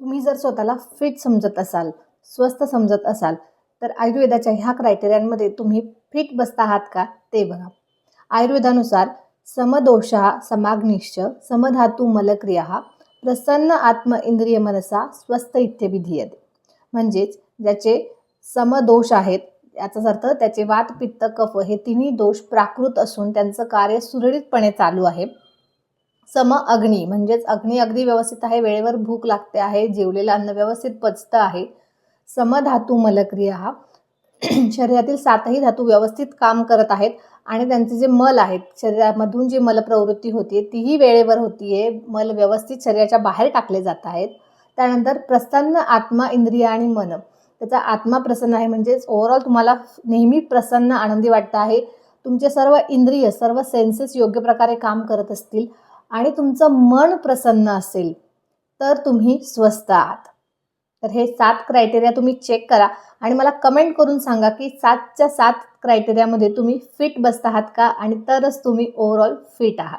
तुम्ही जर स्वतःला फिट समजत असाल, स्वस्थ समजत असाल, तर आयुर्वेदाच्या ह्या क्रायटेरियांमध्ये तुम्ही फिट बसता आहात का ते बघा. आयुर्वेदानुसार समदोषः समाग्निश्च समधातू मलक्रिया प्रसन्न आत्म इंद्रिय मनसा स्वस्थ इत्यभिधीयते. म्हणजेच ज्याचे समदोष आहेत, याचाच अर्थ त्याचे वात पित्त कफ हे तिन्ही दोष प्राकृत असून त्यांचं कार्य सुरळीतपणे चालू आहे. सम अग्नी म्हणजेच अग्नी अगदी व्यवस्थित आहे, वेळेवर भूक लागते आहे, जेवलेलं अन्न व्यवस्थित पचतं आहे. समधातू मलक्रिया शरीरातील 7ही धातू व्यवस्थित काम करत आहेत आणि त्यांचे जे मल आहेत, शरीरामधून जी मलप्रवृत्ती होती तीही वेळेवर होतीये, मल व्यवस्थित शरीराच्या बाहेर टाकले जात आहेत. त्यानंतर प्रसन्न आत्मा इंद्रिय आणि मन, त्याचा आत्मा प्रसन्न आहे, म्हणजेच ओव्हरऑल तुम्हाला नेहमी प्रसन्न आनंदी वाटतं आहे. तुमचे सर्व इंद्रिय सर्व सेन्सेस योग्य प्रकारे काम करत असतील आणि तुमचं मन प्रसन्न असेल तर तुम्ही स्वस्थ आहात. तर हे 7 क्रायटेरिया तुम्ही चेक करा आणि मला कमेंट करून सांगा की 7च्या 7 क्रायटेरियामध्ये तुम्ही फिट बसत आहात का आणि तरच तुम्ही ओव्हरऑल फिट आहात.